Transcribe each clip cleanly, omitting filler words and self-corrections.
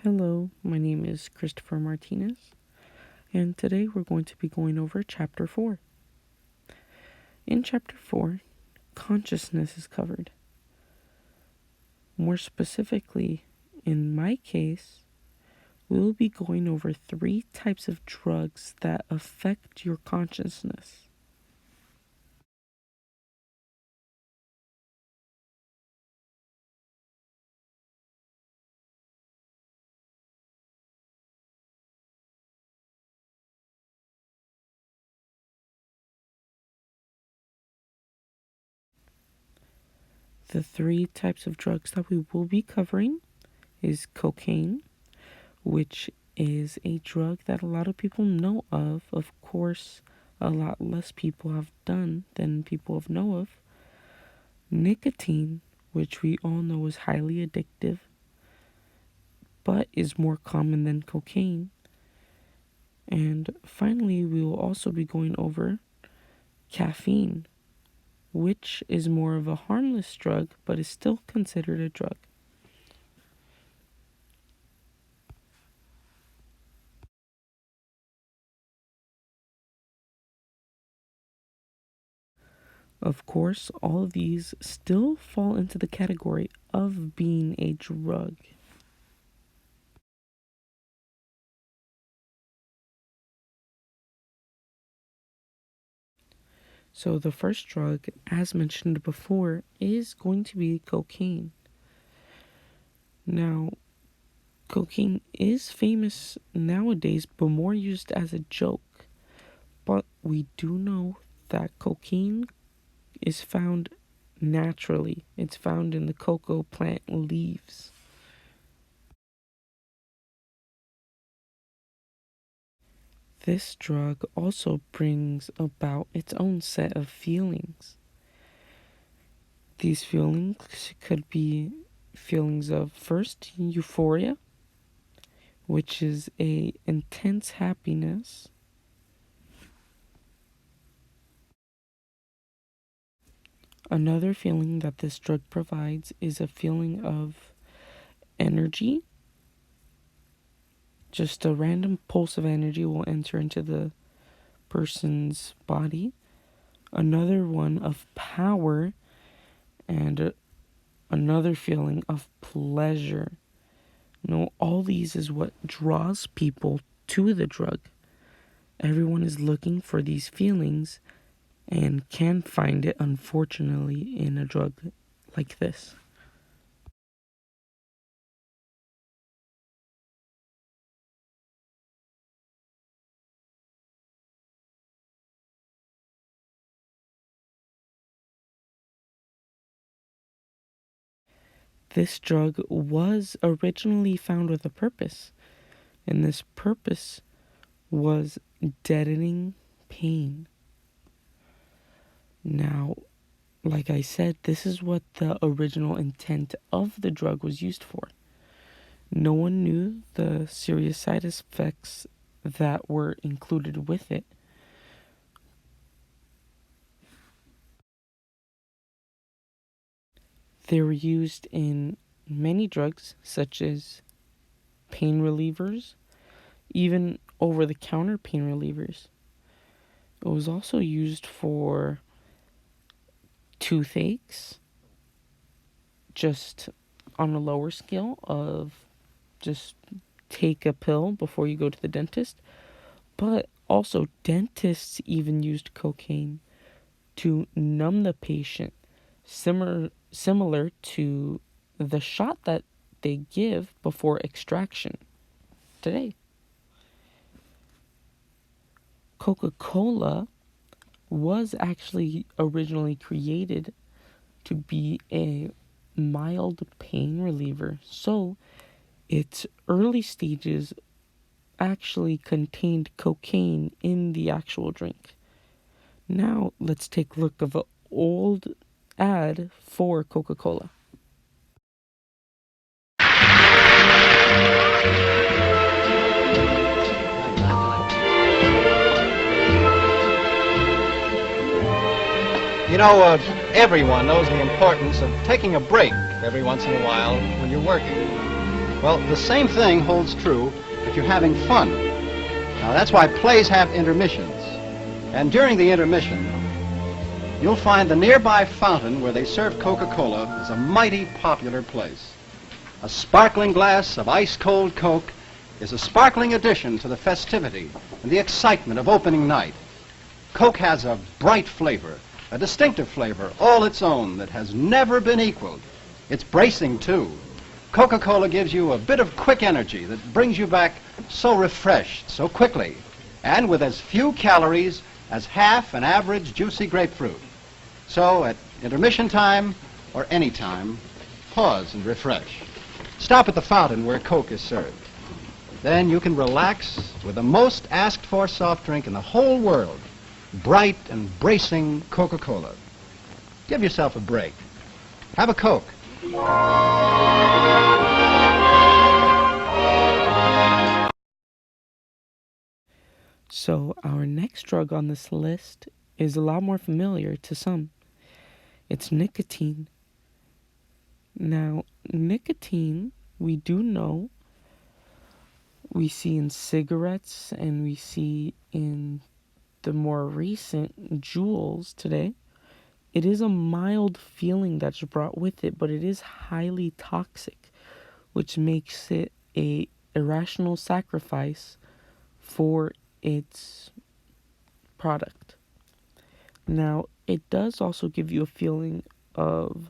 Hello, my name is Christopher Martinez, and today we're going to be going over Chapter 4. In Chapter 4, consciousness is covered. More specifically, in my case, we will be going over 3 types of drugs that affect your consciousness. The 3 types of drugs that we will be covering is cocaine, which is a drug that a lot of people know of. Of course, a lot less people have done than people have know of. Nicotine, which we all know is highly addictive, but is more common than cocaine. And finally, we will also be going over caffeine, which is more of a harmless drug, but is still considered a drug. Of course, all of these still fall into the category of being a drug. So the first drug, as mentioned before, is going to be cocaine. Now, cocaine is famous nowadays, but more used as a joke. But we do know that cocaine is found naturally. It's found in the cocoa plant leaves. This drug also brings about its own set of feelings. These feelings could be feelings of, first, euphoria, which is a intense happiness. Another feeling that this drug provides is a feeling of energy. Just a random pulse of energy will enter into the person's body. Another one of power, and another feeling of pleasure. All these is what draws people to the drug. Everyone is looking for these feelings and can find it, unfortunately, in a drug like this. This drug was originally found with a purpose, and this purpose was deadening pain. Now, like I said, this is what the original intent of the drug was used for. No one knew the serious side effects that were included with it. They were used in many drugs, such as pain relievers, even over-the-counter pain relievers. It was also used for toothaches, just on a lower scale of just take a pill before you go to the dentist. But also, dentists even used cocaine to numb the patient, similar to the shot that they give before extraction today. Coca-Cola was actually originally created to be a mild pain reliever, so its early stages actually contained cocaine in the actual drink. Now let's take a look of an old ad for Coca-Cola. Everyone knows the importance of taking a break every once in a while when you're working. Well, the same thing holds true if you're having fun. Now, that's why plays have intermissions. And during the intermission, you'll find the nearby fountain where they serve Coca-Cola is a mighty popular place. A sparkling glass of ice-cold Coke is a sparkling addition to the festivity and the excitement of opening night. Coke has a bright flavor, a distinctive flavor, all its own, that has never been equaled. It's bracing, too. Coca-Cola gives you a bit of quick energy that brings you back so refreshed, so quickly, and with as few calories as half an average juicy grapefruit. So at intermission time or any time, pause and refresh. Stop at the fountain where Coke is served. Then you can relax with the most asked-for soft drink in the whole world, bright and bracing Coca-Cola. Give yourself a break. Have a Coke. So our next drug on this list is a lot more familiar to some. It's nicotine. Now, nicotine, we do know, we see in cigarettes and we see in the more recent Juuls today. It is a mild feeling that's brought with it, but it is highly toxic, which makes it a irrational sacrifice for its product. Now, it does also give you a feeling of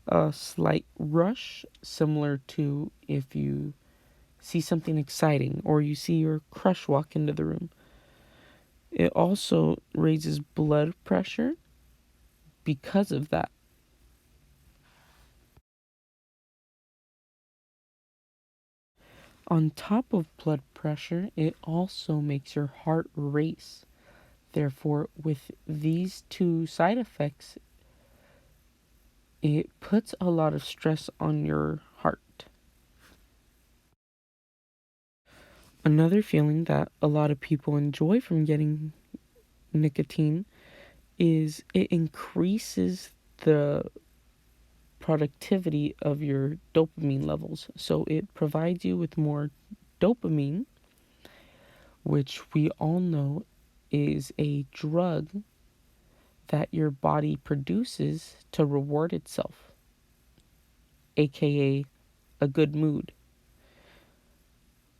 a slight rush, similar to if you see something exciting or you see your crush walk into the room. It also raises blood pressure because of that. On top of blood pressure, it also makes your heart race. Therefore, with these two side effects, it puts a lot of stress on your heart. Another feeling that a lot of people enjoy from getting nicotine is it increases the productivity of your dopamine levels. So it provides you with more dopamine, which we all know is a drug that your body produces to reward itself, aka a good mood.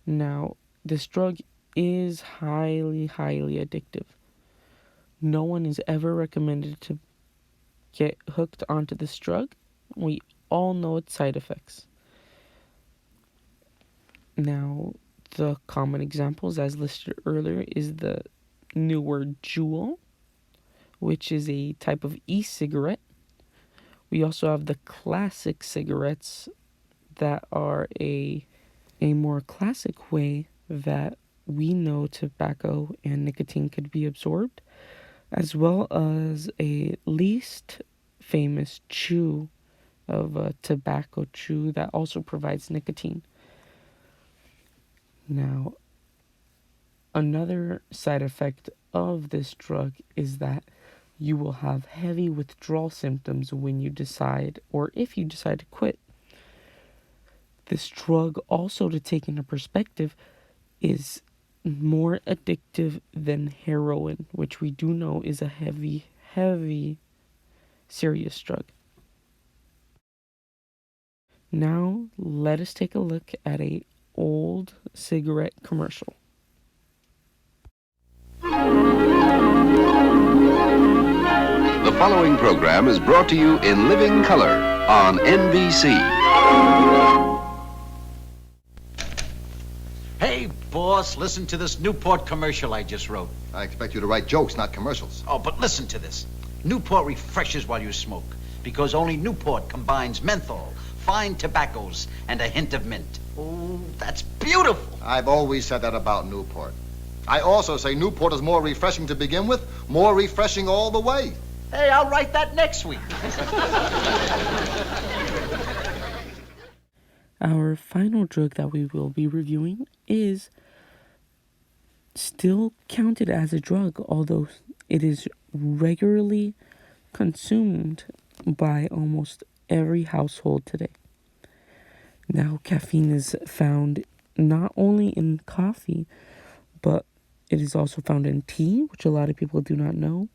Now, this drug is highly, highly addictive. No one is ever recommended to get hooked onto this drug. We all know its side effects. Now, the common examples, as listed earlier, is the newer Juul, which is a type of e-cigarette. We also have the classic cigarettes that are a more classic way that we know tobacco and nicotine could be absorbed, as well as a least famous chew of a tobacco chew that also provides nicotine. Now, another side effect of this drug is that you will have heavy withdrawal symptoms when you decide, or if you decide to quit. This drug, also to take into perspective, is more addictive than heroin, which we do know is a heavy, heavy, serious drug. Now, let us take a look at a old cigarette commercial. The following program is brought to you in living color on NBC. Hey, boss, listen to this Newport commercial I just wrote. I expect you to write jokes, not commercials. Oh, but listen to this. Newport refreshes while you smoke, because only Newport combines menthol, fine tobaccos, and a hint of mint. Oh, that's beautiful. I've always said that about Newport. I also say Newport is more refreshing to begin with, more refreshing all the way. Hey, I'll write that next week. Our final drug that we will be reviewing is still counted as a drug, although it is regularly consumed by almost every household today. Now, caffeine is found not only in coffee, but it is also found in tea, which a lot of people do not know.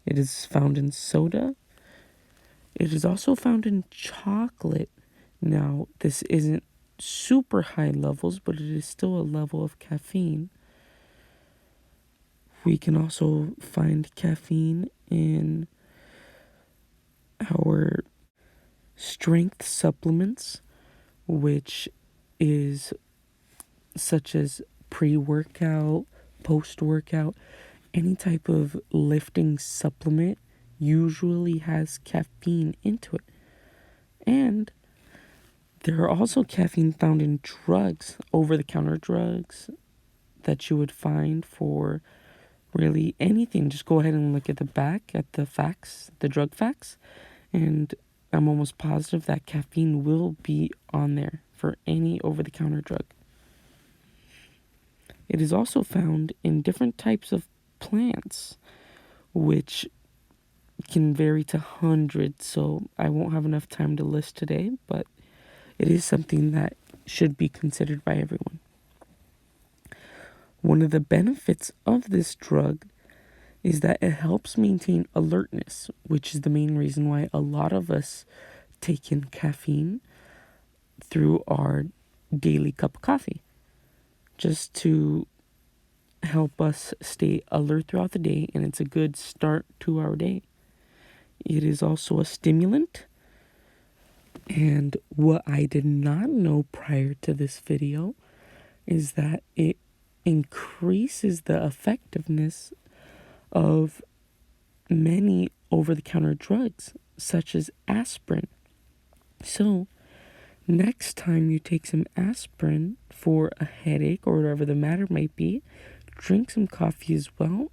It is found in soda. It is also found in chocolate. Now, this isn't super high levels, but it is still a level of caffeine. We can also find caffeine in our strength supplements, which is such as pre-workout, post-workout. Any type of lifting supplement usually has caffeine into it. And there are also caffeine found in drugs, over-the-counter drugs that you would find for really anything. Just go ahead and look at the back, at the facts, the drug facts, and I'm almost positive that caffeine will be on there for any over-the-counter drug. It is also found in different types of plants, which can vary to hundreds, so I won't have enough time to list today, but it is something that should be considered by everyone. One of the benefits of this drug is that it helps maintain alertness, which is the main reason why a lot of us take in caffeine through our daily cup of coffee, just to help us stay alert throughout the day, and it's a good start to our day. It is also a stimulant, and what I did not know prior to this video is that it increases the effectiveness of many over-the-counter drugs, such as aspirin. So, next time you take some aspirin for a headache or whatever the matter might be, drink some coffee as well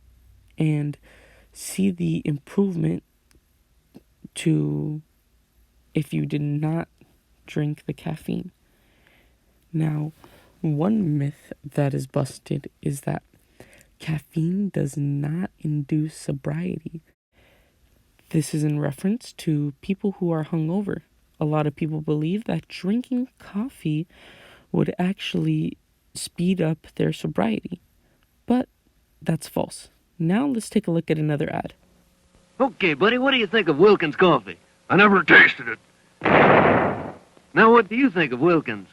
and see the improvement to if you did not drink the caffeine. Now, one myth that is busted is that caffeine does not induce sobriety. This is in reference to people who are hungover. A lot of people believe that drinking coffee would actually speed up their sobriety, but that's false. Now let's take a look at another ad. Okay, buddy, what do you think of Wilkins coffee? I never tasted it. Now, what do you think of Wilkins?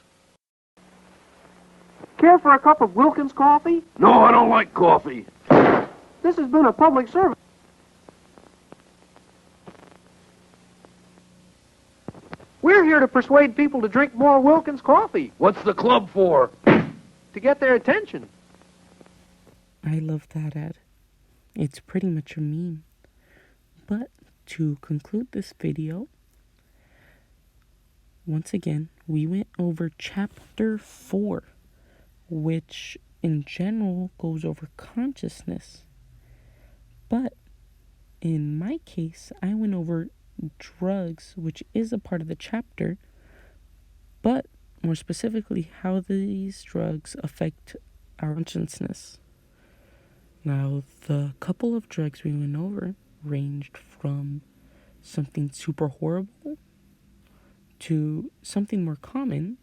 Care for a cup of Wilkins coffee? No, I don't like coffee. This has been a public service. We're here to persuade people to drink more Wilkins coffee, What's the club for? to get their attention. I love that ad. It's pretty much a meme. But to conclude this video, once again, we went over chapter 4, which in general goes over consciousness. But in my case, I went over drugs, which is a part of the chapter, but more specifically, how these drugs affect our consciousness. Now, the couple of drugs we went over ranged from something super horrible to something more common,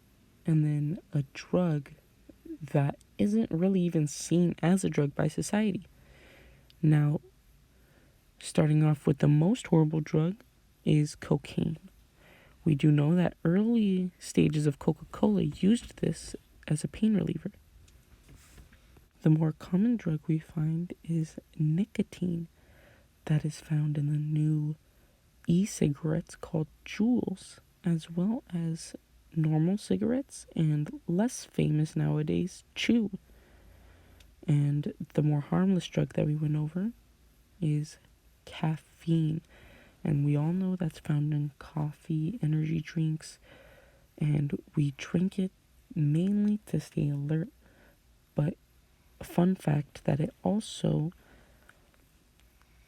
and then a drug that isn't really even seen as a drug by society. Now, starting off with the most horrible drug is cocaine. We do know that early stages of Coca-Cola used this as a pain reliever. The more common drug we find is nicotine, that is found in the new e-cigarettes called Juuls, as well as normal cigarettes and less famous nowadays, chew. And the more harmless drug that we went over is caffeine. And we all know that's found in coffee, energy drinks, and we drink it mainly to stay alert. But a fun fact that it also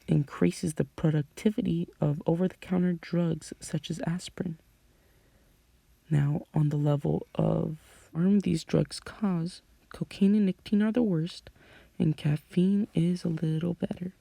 increases the productivity of over-the-counter drugs such as aspirin. Now, on the level of harm these drugs cause, cocaine and nicotine are the worst, and caffeine is a little better.